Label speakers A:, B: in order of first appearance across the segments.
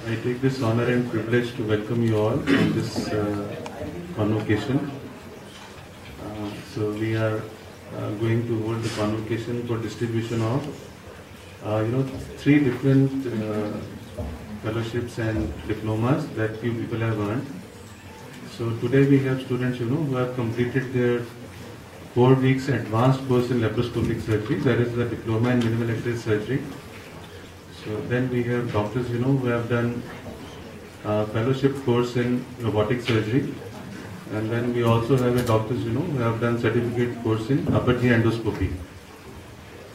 A: I take this honor and privilege to welcome you all on this convocation. So we are going to hold the convocation for distribution of, 3 different fellowships and diplomas that few people have earned. So today we have students, who have completed their 4 weeks advanced course in laparoscopic surgery. That is the diploma in minimal access surgery. So then we have doctors, who have done fellowship course in robotic surgery. And then we also have a doctors, who have done certificate course in upper GI endoscopy.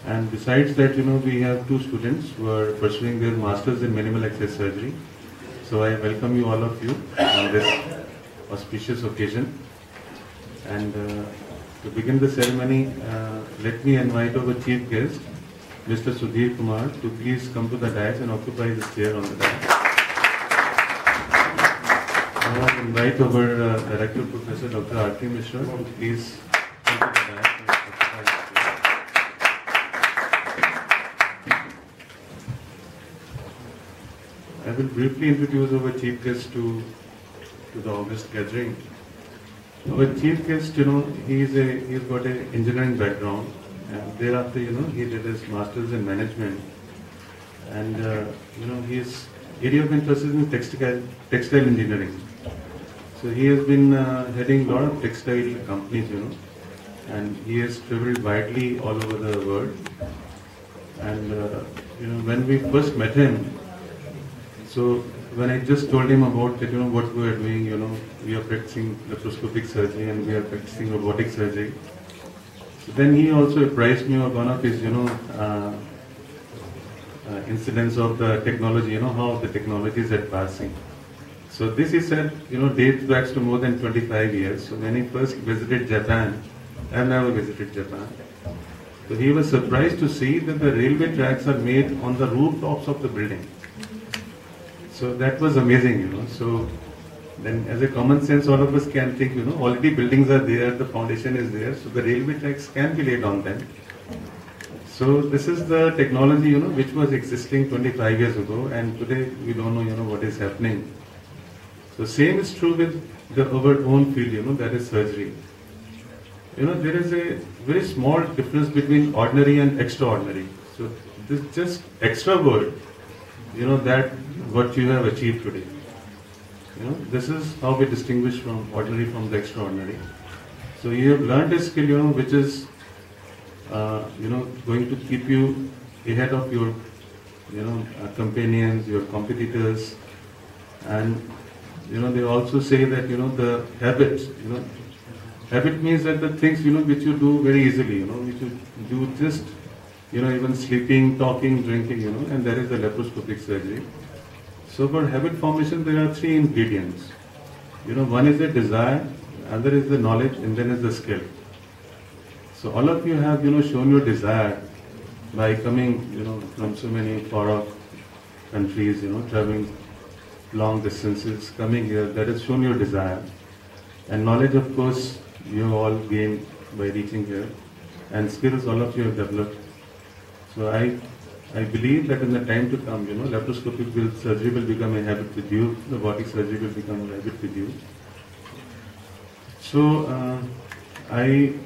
A: And besides that, we have 2 students who are pursuing their masters in minimal access surgery. So I welcome you, all of you, on this auspicious occasion. And to begin the ceremony, let me invite our chief guest, Mr. Sudhir Kumar, to please come to the dais and occupy his chair on the dais. Now I invite our Director Professor Dr. R.K. Mishra to please come to the dais and occupy his chair. I will briefly introduce our chief guest to the August gathering. Our chief guest, he's got an engineering background, and thereafter, he did his masters in management, and his area of interest is in textile engineering. So he has been heading a lot of textile companies, and he has traveled widely all over the world. And when we first met him, so when I just told him about that, what we are doing, we are practicing laparoscopic surgery and we are practicing robotic surgery. So then he also apprised me of one of his, incidents of the technology, how the technology is advancing. So this, he said, dates back to more than 25 years. So when he first visited Japan, I have never visited Japan. So he was surprised to see that the railway tracks are made on the rooftops of the building. So that was amazing, So then as a common sense, all of us can think, already buildings are there, the foundation is there, so the railway tracks can be laid on them. So this is the technology, which was existing 25 years ago, and today we don't know, what is happening. So same is true with our own field, that is surgery. There is a very small difference between ordinary and extraordinary. So this just extra word, that what you have achieved today. This is how we distinguish from ordinary from the extraordinary. So you have learned a skill, which is, going to keep you ahead of your, companions, your competitors. And, they also say that, the habits, habit means that the things, which you do very easily, which you do just, even sleeping, talking, drinking, and that is the laparoscopic surgery. So for habit formation, there are 3 ingredients. One is the desire, other is the knowledge, and then is the skill. So all of you have, shown your desire by coming, from so many far off countries, traveling long distances, coming here. That has shown your desire. And knowledge, of course, you have all gained by reaching here. And skills, all of you have developed. So I believe that in the time to come, laparoscopic surgery will become a habit with you, robotic surgery will become a habit with you. So I've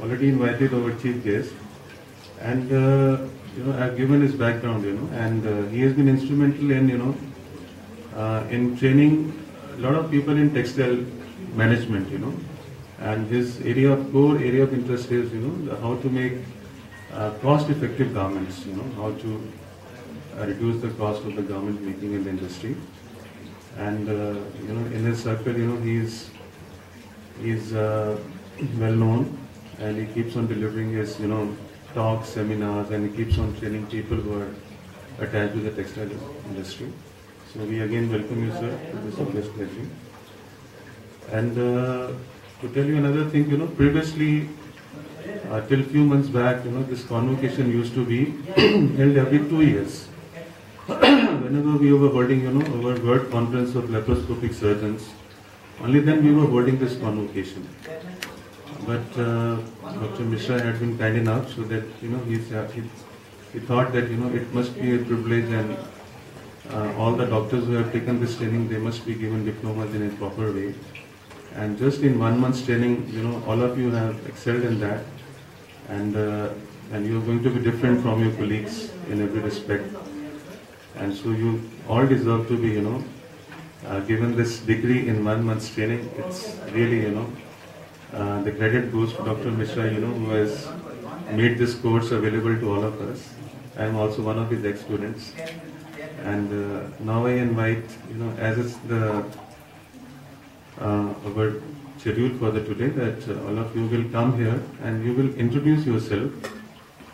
A: already invited our chief guest, and I've given his background, and he has been instrumental in, in training a lot of people in textile management, And his core area of interest is, how to make cost-effective garments, how to reduce the cost of the garment making in the industry. And, in his circle, he's well known, and he keeps on delivering his, talks, seminars, and he keeps on training people who are attached to the textile industry. So we again welcome you, sir, to this August gathering. And to tell you another thing, previously, till few months back, this convocation used to be held every 2 years. Whenever we were holding, our World Conference of Laparoscopic Surgeons, only then we were holding this convocation. But Dr. Mishra had been kind enough so that, he thought that it must be a privilege, and all the doctors who have taken this training, they must be given diplomas in a proper way. And just in 1 month's training, all of you have excelled in that, and you're going to be different from your colleagues in every respect. And so you all deserve to be, given this degree in 1 month's training. It's really, the credit goes to Dr. Mishra, who has made this course available to all of us. I am also one of his ex-students. And now I invite, as is our schedule for the today, that all of you will come here and you will introduce yourself.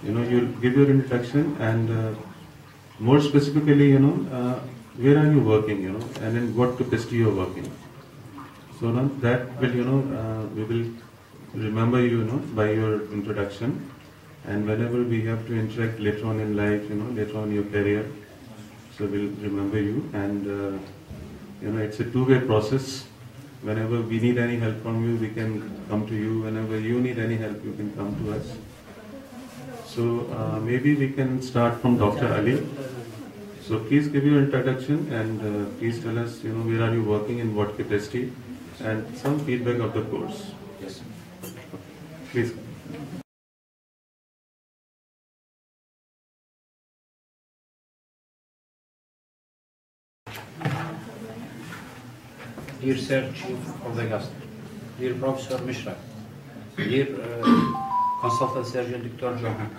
A: You'll give your introduction, and more specifically, where are you working, and in what capacity you are working. So now that will, we will remember you, by your introduction, and whenever we have to interact later on in life, later on in your career, so we'll remember you. And it's a two-way process. Whenever we need any help from you, we can come to you. Whenever you need any help, you can come to us. So maybe we can start from Dr. Ali. So please give your introduction, and please tell us, where are you working, in what capacity, and some feedback of the course.
B: Yes.
A: Please.
B: Dear Sir Chief of the Guest, dear Professor Mishra, dear Consultant Surgeon Dr. Johan,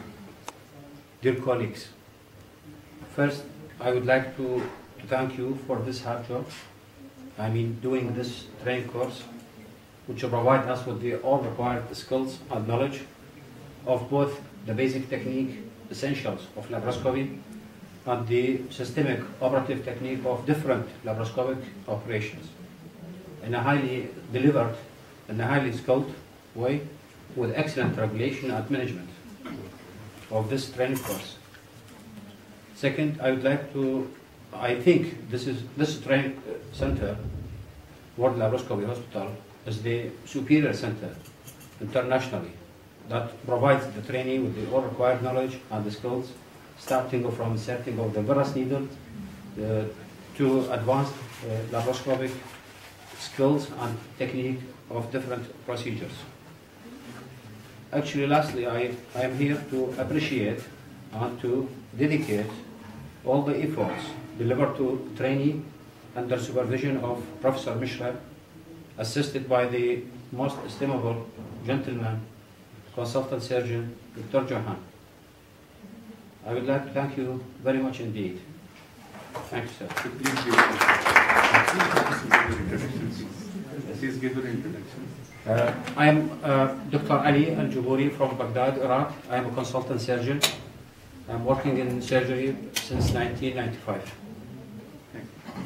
B: dear colleagues, first I would like to thank you for this hard job. Doing this training course, which will provide us with the all required skills and knowledge of both the basic technique, essentials of laparoscopy, and the systemic operative technique of different laparoscopic operations, in a highly delivered, in a highly skilled way, with excellent regulation and management of this training course. Second, I would like to, I think this training center, World Laparoscopy Hospital, is the superior center internationally that provides the training with the all required knowledge and the skills, starting from inserting of the varus needle to advanced laparoscopic skills and technique of different procedures. Actually, lastly, I am here to appreciate and to dedicate all the efforts delivered to trainee under supervision of Professor Mishra, assisted by the most estimable gentleman, Consultant Surgeon Dr. Johan. I would like to thank you very much indeed. Thank you, sir.
A: Please give your introduction.
B: I am Dr. Ali Al-Jubouri from Baghdad, Iraq. I am a consultant surgeon. I'm working in surgery since 1995.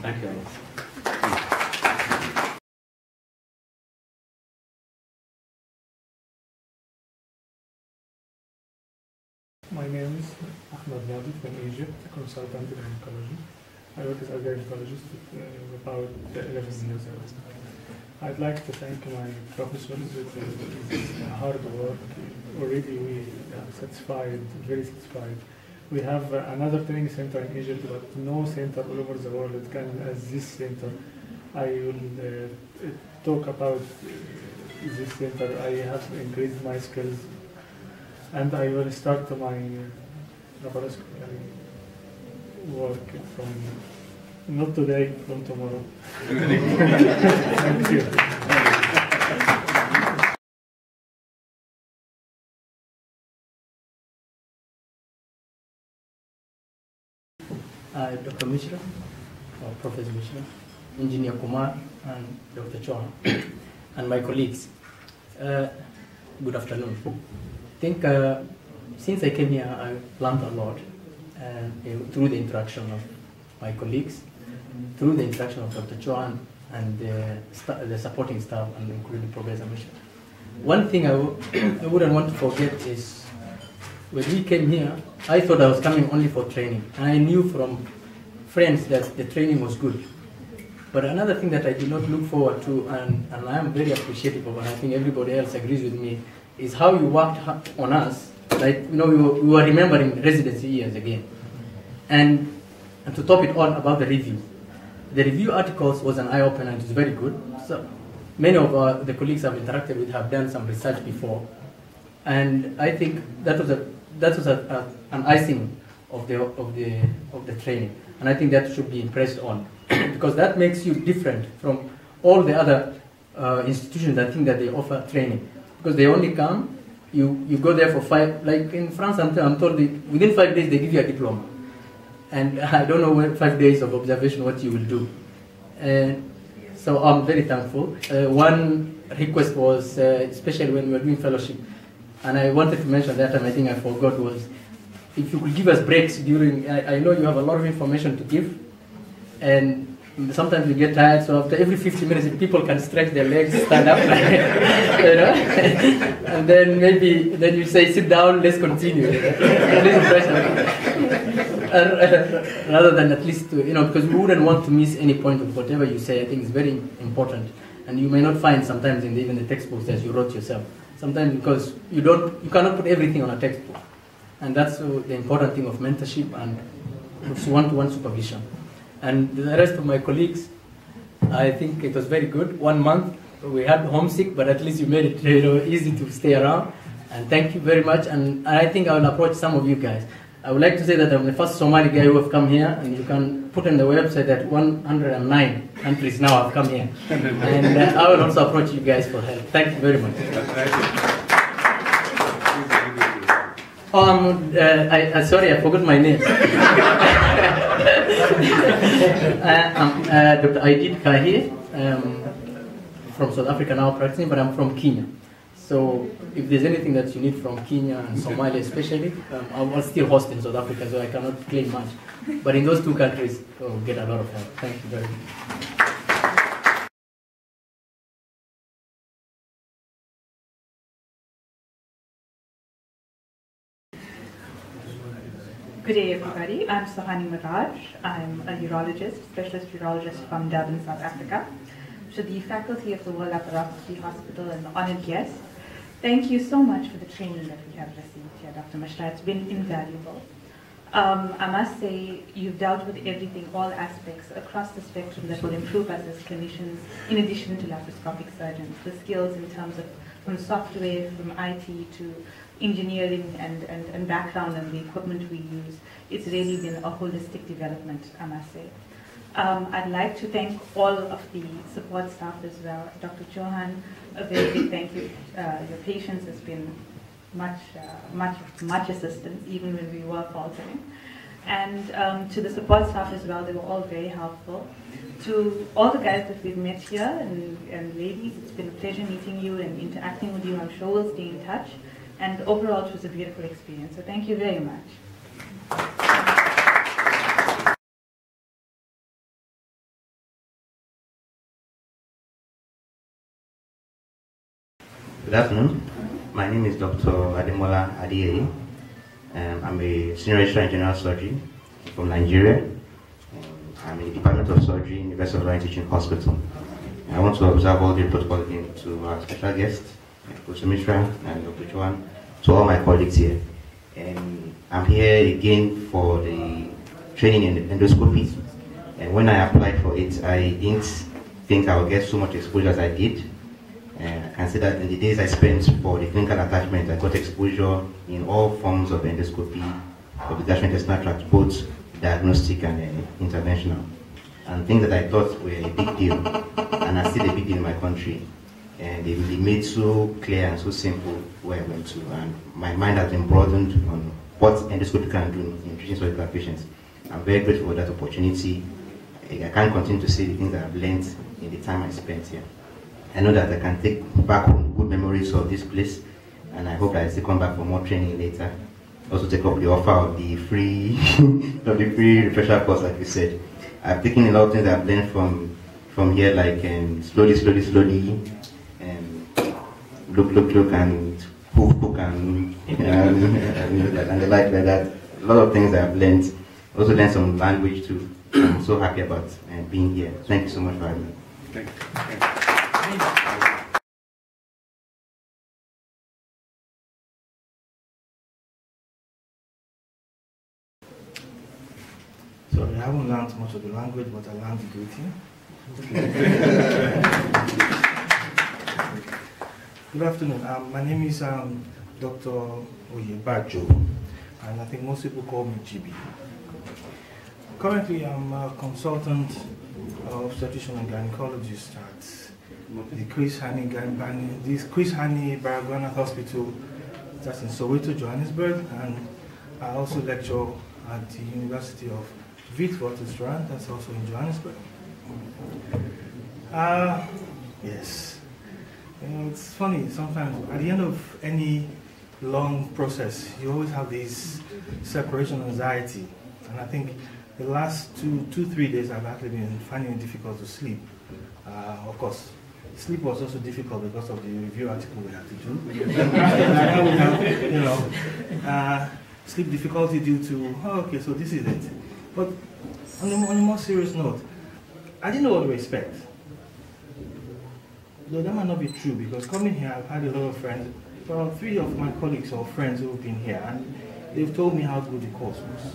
B: Thank you.
C: My name is Ahmed Nadi from Egypt, a consultant in gynecology. I work as a gynecologist about 11 years ago. I'd like to thank my professors with this hard work. Already we are satisfied, very satisfied. We have another training center in Egypt, but no center all over the world can as this center. I will talk about this center. I have increased my skills, and I will start my laparoscopy work from not today, from tomorrow. Thank you.
D: Dr. Mishra, or Professor Mishra, Engineer Kumar, and Dr. Chauhan, and my colleagues. Good afternoon. I think since I came here, I learned a lot through the interaction of my colleagues, through the interaction of Dr. Chauhan and the supporting staff, and including Professor Mishra. One thing I wouldn't want to forget is when we came here, I thought I was coming only for training, and I knew from friends that the training was good. But another thing that I did not look forward to, and I am very appreciative of, and I think everybody else agrees with me, is how you worked on us Like, you know, we were remembering residency years again. And to top it all about the review. The review articles was an eye-opener, and it was very good. So many of the colleagues I've interacted with have done some research before. And I think that was an icing of the training. And I think that should be impressed on. Because that makes you different from all the other institutions that think that they offer training. Because they only come, you go there for 5, like in France, I'm told within 5 days they give you a diploma. And I don't know when 5 days of observation what you will do. And so I'm very thankful. One request was, especially when we were doing fellowship, and I wanted to mention that, and I think I forgot, was if you could give us breaks during, I know you have a lot of information to give, and sometimes you get tired, so after every 50 minutes, if people can stretch their legs, stand up, you know, and then maybe, then you say, sit down, let's continue. Rather than at least, you know, because we wouldn't want to miss any point of whatever you say. I think it's very important. And you may not find sometimes in even the textbooks that you wrote yourself. Sometimes because you cannot put everything on a textbook. And that's the important thing of mentorship and one-to-one supervision. And the rest of my colleagues, I think it was very good. 1 month, we had homesick, but at least you made it, you know, easy to stay around. And thank you very much. And I think I will approach some of you guys. I would like to say that I'm the first Somali guy who have come here, and you can put on the website that 109 countries now have come here. And I will also approach you guys for help. Thank you very much. Oh, sorry, I forgot my name. I'm Dr. Aidid Kahir, from South Africa now practicing, but I'm from Kenya. So if there's anything that you need from Kenya and Somalia especially, I'm still host in South Africa, so I cannot claim much. But in those two countries, we'll get a lot of help. Thank you very much.
E: Good day, everybody. I'm Sohani Miraj. I'm a urologist, specialist urologist from Durban, South Africa. To the faculty of the World Laparoscopy Hospital and the honored guests, thank you so much for the training that we have received here, Dr. Mishra. It's been invaluable. I must say you've dealt with everything, all aspects across the spectrum that will improve us as clinicians, in addition to laparoscopic surgeons. The skills in terms of from software, from IT to engineering and background and the equipment we use. It's really been a holistic development, I must say. I'd like to thank all of the support staff as well. Dr. Chauhan, a very big thank you. Your patience has been much assistance, even when we were faltering. And to the support staff as well, they were all very helpful. To all the guys that we've met here and ladies, it's been a pleasure meeting you and interacting with you. I'm sure we'll stay in touch. And overall, it was a beautiful experience. So thank you very much.
F: Good afternoon. My name is Dr. Ademola Adeyeye. I'm a senior registrar in general surgery from Nigeria. I'm in the Department of Surgery, University of London Teaching Hospital. I want to observe all the protocol again to our special guests, Professor Mishra and Dr. Chuan, to all my colleagues here. And I'm here again for the training in endoscopy. And when I applied for it, I didn't think I would get so much exposure as I did. And I can say that in the days I spent for the clinical attachment, I got exposure in all forms of endoscopy of the gastrointestinal tract, both diagnostic and interventional. And things that I thought were a big deal, and are still a big deal in my country. And they really made so clear and so simple where I went to. And my mind has been broadened on what endoscopy can do in treating surgical patients. I'm very grateful for that opportunity. I can't continue to say the things that I've learned in the time I spent here. I know that I can take back home good memories of this place, and I hope that I still come back for more training later. Also take up the offer of the free refresher course, like you said. I've taken a lot of things I've learned from here, like slowly, and look, and hook, and the like that. A lot of things I've learned. Also learned some language too. I'm so happy about being here. Thank you so much for having me.
B: Thank you.
G: Sorry, I haven't learned much of the language, but I learned the greeting. Good afternoon. My name is Dr. Oyebajo, and I think most people call me GB. Currently, I'm a consultant obstetrician and gynecologist at the Chris Hani Baragwana Hospital that's in Soweto, Johannesburg, and I also lecture at the University of Witwatersrand, that's also in Johannesburg. Yes. You know, it's funny, sometimes at the end of any long process, you always have this separation anxiety. And I think the last 3 days I've actually been finding it difficult to sleep. Of course, sleep was also difficult because of the review article we had to do. Now we have, you know, sleep difficulty due to, oh, okay, so this is it. But on a more serious note, I didn't know what to expect. Though that might not be true, because coming here, I've had a lot of friends, about 3 of my colleagues or friends who have been here, and they've told me how good the course was.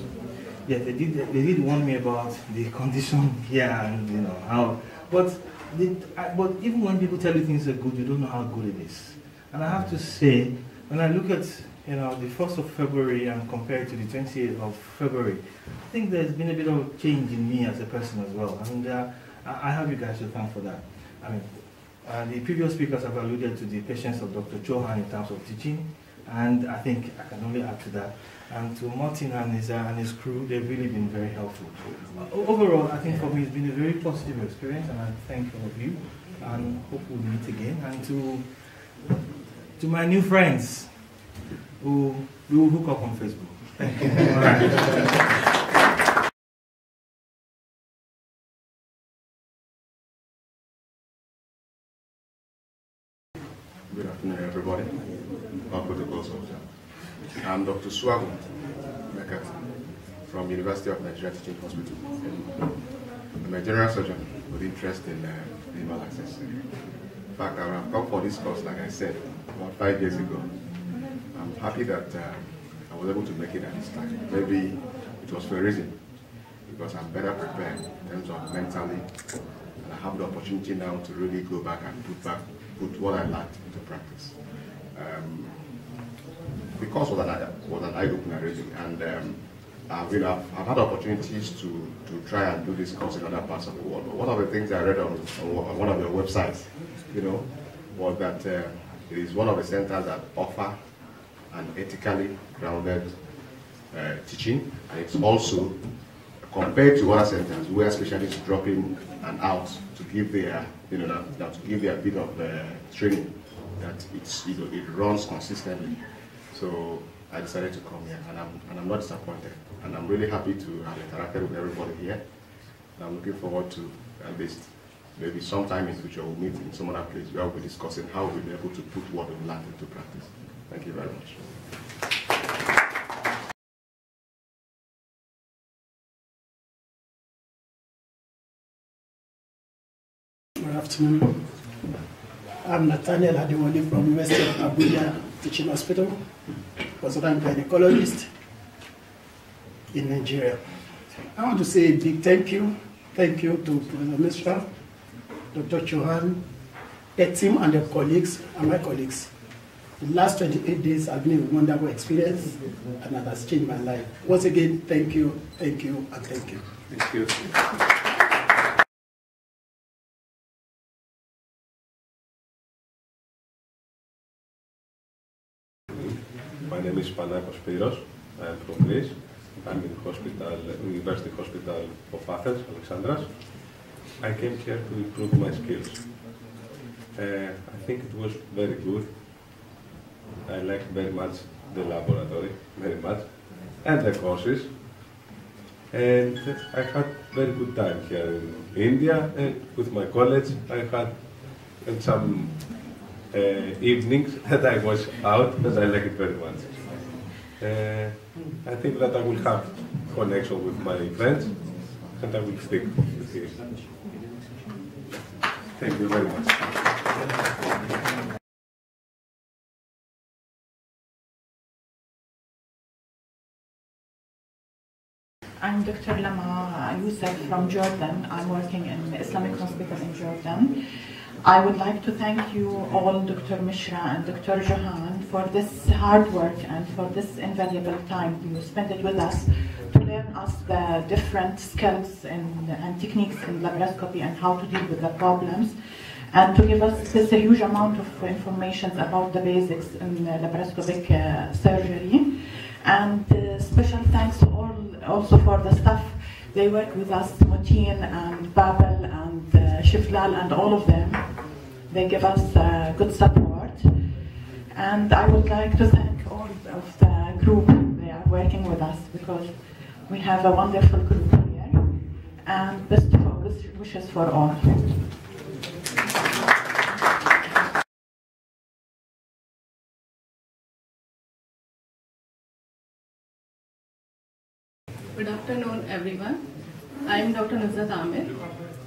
G: Yeah, they did warn me about the condition here and, you know, how, but even when people tell you things are good, you don't know how good it is. And I have to say, when I look at, you know, the 1st of February and compare it to the 28th of February, I think there's been a bit of change in me as a person as well. And I have you guys to thank for that. I mean, the previous speakers have alluded to the patience of Dr. Chauhan in terms of teaching, and I think I can only add to that. And to Martin and his crew, they've really been very helpful. Overall, I think for me it's been a very positive experience, and I thank all of you, and hope we'll meet again. And to my new friends, who we will hook up on Facebook. Thank you. All right.
H: Good afternoon, everybody. I'm Dr. Swago Mekat from University of Nigeria Teaching Hospital. I'm a general surgeon with interest in liver access. In fact, I have come for this course, like I said, about 5 years ago. I'm happy that I was able to make it at this time. Maybe it was for a reason, because I'm better prepared in terms of mentally, and I have the opportunity now to really go back and put what I learned into practice. The course was an eye-opener really, and I've had opportunities to try and do this course in other parts of the world. But one of the things I read on one of your websites, you know, was that it is one of the centers that offer an ethically grounded teaching, and it's also compared to other centers where specialists drop in and out to give their, you know, to give their bit of training, that it runs consistently. So I decided to come here, and I'm not disappointed, and I'm really happy to have interacted with everybody here. And I'm looking forward to at least maybe sometime in the future we'll meet in some other place where we'll be discussing how we'll be able to put what we've learned into practice. Thank you very much.
I: Good afternoon. I'm Nathaniel Adewale from University of Abuja Teaching Hospital, consultant gynecologist in Nigeria. I want to say a big thank you to Professor Mishra, Dr. Chauhan, the team and the colleagues and my colleagues. The last 28 days have been a wonderful experience, and it has changed my life. Once again, thank you, and thank you.
A: Thank you.
J: My name is Panagos Spiros. I am from Greece. I'm in University Hospital of Athens, Alexandras. I came here to improve my skills. I think it was very good. I liked very much the laboratory, very much, and the courses. And I had very good time here in India, and with my college I had some evenings that I was out, because I like it very much. I think that I will have connection with my friends, and I will stick with this. Thank you very much.
E: I'm Dr. Lama Youssef from Jordan. I'm working in Islamic Hospital in Jordan. I would like to thank you all, Dr. Mishra and Dr. Johan, for this hard work and for this invaluable time you spent it with us to learn us the different skills and techniques in laparoscopy and how to deal with the problems, and to give us this huge amount of information about the basics in laparoscopic surgery. And special thanks to all also for the staff. They work with us, Mutin and Babel and Shiflal and all of them. They give us good support. And I would like to thank all of the group. They are working with us because we have a wonderful group here. And best wishes for all.
K: Good afternoon, everyone. I am Dr. Nusrat Amir.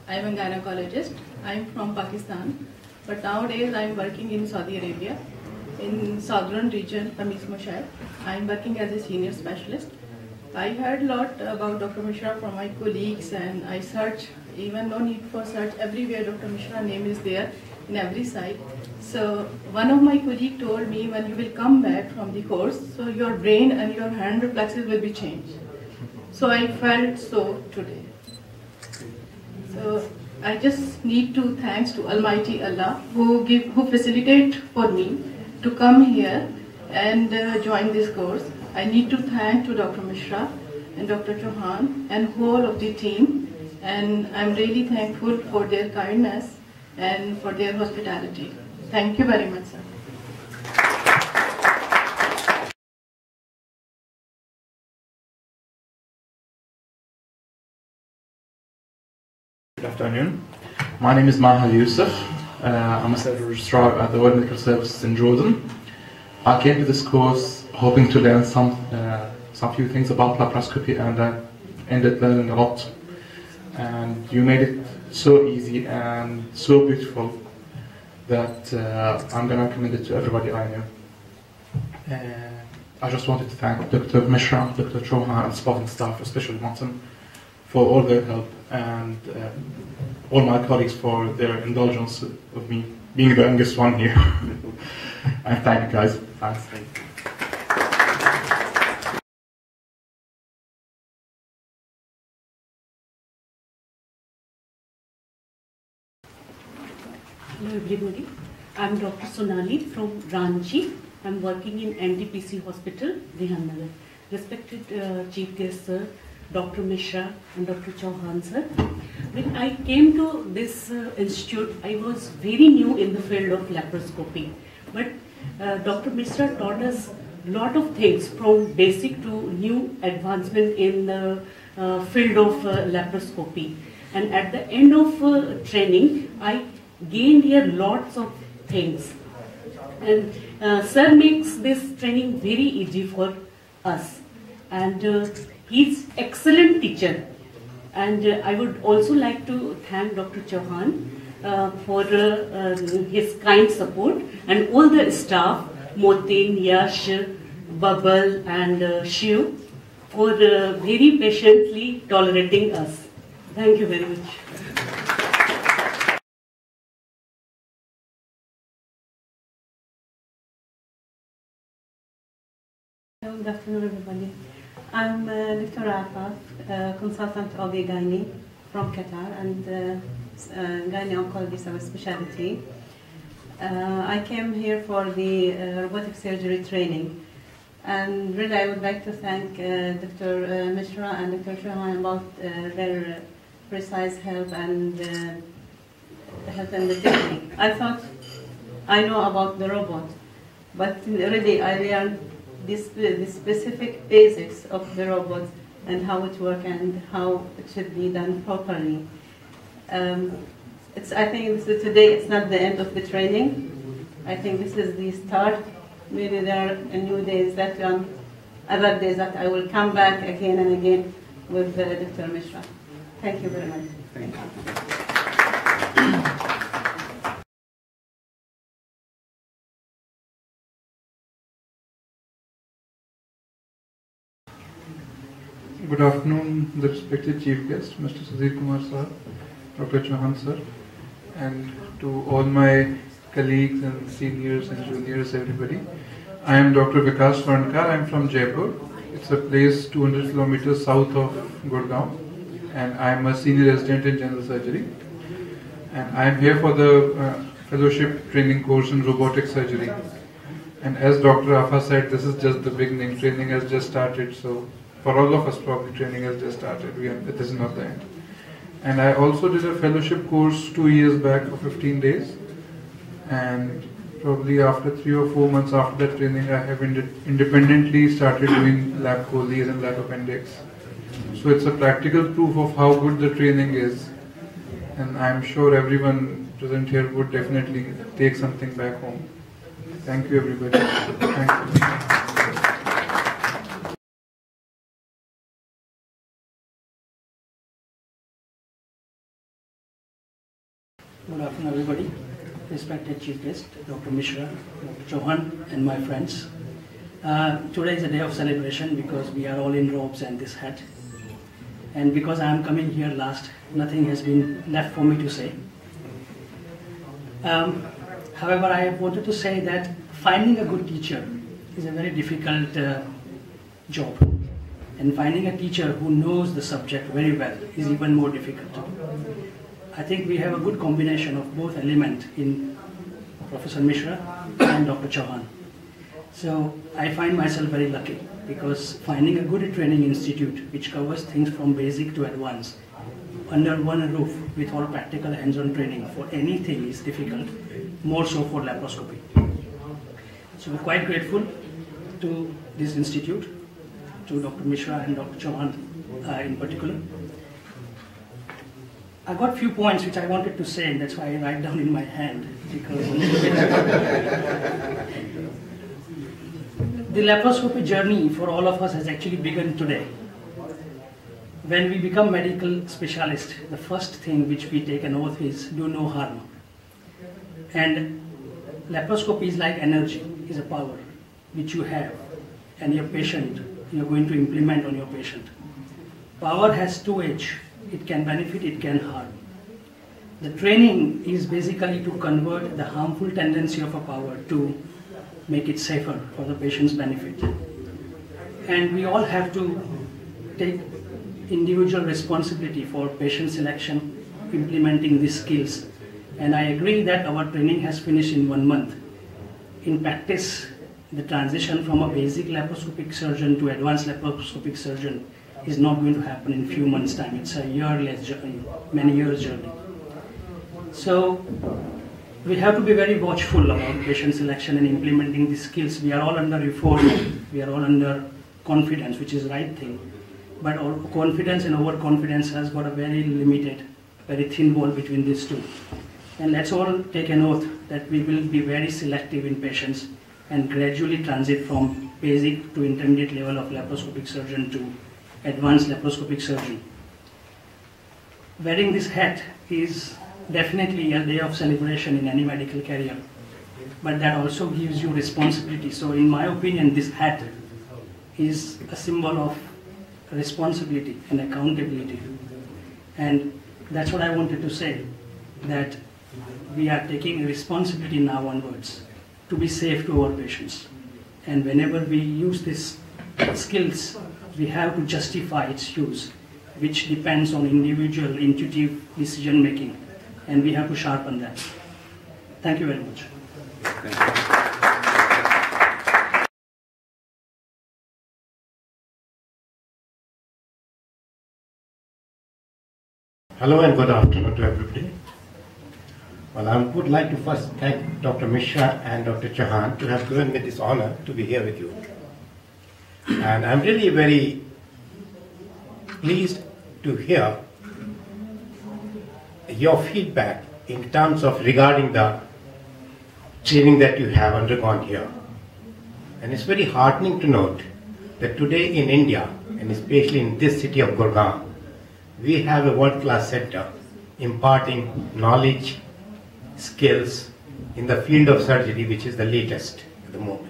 K: I am a gynecologist. I am from Pakistan, but nowadays I am working in Saudi Arabia, in southern region, Tamis Mushair. I am working as a senior specialist. I heard a lot about Dr. Mishra from my colleagues, and I search, even no need for search, everywhere Dr. Mishra name is there in every site. So one of my colleagues told me, when you will come back from the course, so your brain and your hand reflexes will be changed. So I felt so today. So I just need to thanks to Almighty Allah who facilitate for me to come here and join this course. I need to thank to Dr. Mishra and Dr. Chauhan and whole of the team, and I'm really thankful for their kindness and for their hospitality. Thank you very much, sir.
L: Good afternoon. My name is Maha Youssef. I'm a sales registrar at the World Medical Services in Jordan. I came to this course hoping to learn some few things about laparoscopy, and I ended up learning a lot. And you made it so easy and so beautiful that I'm going to recommend it to everybody I know. I just wanted to thank Dr. Mishra, Dr. Chauhan, and supporting staff, especially Martin, for all their help, and all my colleagues for their indulgence of me being the youngest one here. And thank you guys. Thanks.
M: Hello everybody. I'm Dr. Sonali from Ranchi. I'm working in NDPC Hospital, Rehannagar. Respected Chief Guest Sir, Dr. Mishra and Dr. Chauhan sir. When I came to this institute, I was very new in the field of laparoscopy. But Dr. Mishra taught us a lot of things from basic to new advancement in the field of laparoscopy. And at the end of training, I gained here lots of things. And sir makes this training very easy for us. And he's excellent teacher, and I would also like to thank Dr. Chauhan for his kind support, and all the staff, Motin, Yash, Babal and Shiv, for very patiently tolerating us. Thank you very much.
N: Good afternoon, everybody. I'm Dr. Afaf, consultant of the gynae from Qatar, and gynae oncologist of specialty. I came here for the robotic surgery training, and really I would like to thank Dr. Mishra and Dr. Shahan about their precise help and the technique. I thought I know about the robot, but really I learned the specific basics of the robot and how it works and how it should be done properly. I think today it's not the end of the training. I think this is the start. Maybe there are new days that other days that I will come back again and again with Dr. Mishra. Thank you very much.
L: Thank you.
O: Good afternoon, the respected Chief Guest, Mr. Sudhir Kumar sir, Dr. Chauhan sir, and to all my colleagues and seniors and juniors, everybody. I am Dr. Vikas Swarnkar. I am from Jaipur. It's a place 200 kilometers south of Gurgaon, and I am a senior resident in general surgery. And I am here for the fellowship training course in robotic surgery. And as Dr. Afa said, this is just the beginning. Training has just started, so for all of us probably training has just started. It is not the end. And I also did a fellowship course 2 years back for 15 days. And probably after 3 or 4 months after that training, I have independently started doing lab choles and lab appendix. So it's a practical proof of how good the training is. And I'm sure everyone present here would definitely take something back home. Thank you, everybody. Thank you.
P: Good afternoon, everybody. Respected Chief Guest, Dr. Mishra, Dr. Chauhan, and my friends. Today is a day of celebration because we are all in robes and this hat. And because I am coming here last, nothing has been left for me to say. However, I wanted to say that finding a good teacher is a very difficult job. And finding a teacher who knows the subject very well is even more difficult. I think we have a good combination of both elements in Professor Mishra and Dr. Chauhan. So I find myself very lucky because finding a good training institute which covers things from basic to advanced under one roof with all practical hands-on training for anything is difficult, more so for laparoscopy. So we're quite grateful to this institute, to Dr. Mishra and Dr. Chauhan in particular. I got a few points which I wanted to say, and that's why I write down in my hand, because the laparoscopy journey for all of us has actually begun today. When we become medical specialists, the first thing which we take an oath is do no harm. And laparoscopy is like energy, is a power which you have, and your patient, you're going to implement on your patient. Power has two edges. It can benefit, it can harm. The training is basically to convert the harmful tendency of a power to make it safer for the patient's benefit. And we all have to take individual responsibility for patient selection, implementing these skills. And I agree that our training has finished in 1 month. In practice, the transition from a basic laparoscopic surgeon to advanced laparoscopic surgeon is not going to happen in a few months' time. It's a year-less journey, many years journey. So we have to be very watchful about patient selection and implementing these skills. We are all under reform, we are all under confidence, which is the right thing. But our confidence and overconfidence has got a very limited, very thin wall between these two. And let's all take an oath that we will be very selective in patients and gradually transit from basic to intermediate level of laparoscopic surgeon to advanced laparoscopic surgeon. Wearing this hat is definitely a day of celebration in any medical career, but that also gives you responsibility. So in my opinion, this hat is a symbol of responsibility and accountability. And that's what I wanted to say, that we are taking responsibility now onwards to be safe to our patients. And whenever we use these skills, we have to justify its use, which depends on individual intuitive decision making, and we have to sharpen that. Thank you very much.
Q: Hello and good afternoon to everybody. Well, I would like to first thank Dr. Mishra and Dr. Chauhan to have given me this honor to be here with you. And I'm really very pleased to hear your feedback in terms of regarding the training that you have undergone here. And it's very heartening to note that today in India, and especially in this city of Gurgaon, we have a world-class center imparting knowledge, skills in the field of surgery, which is the latest at the moment.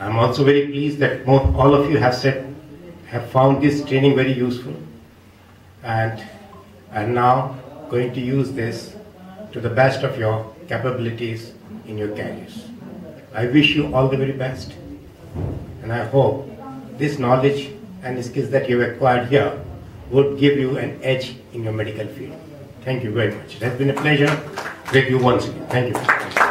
Q: I'm also very pleased that all of you have found this training very useful and are now going to use this to the best of your capabilities in your careers. I wish you all the very best, and I hope this knowledge and skills that you have acquired here would give you an edge in your medical field. Thank you very much. It has been a pleasure with you once again. Thank you.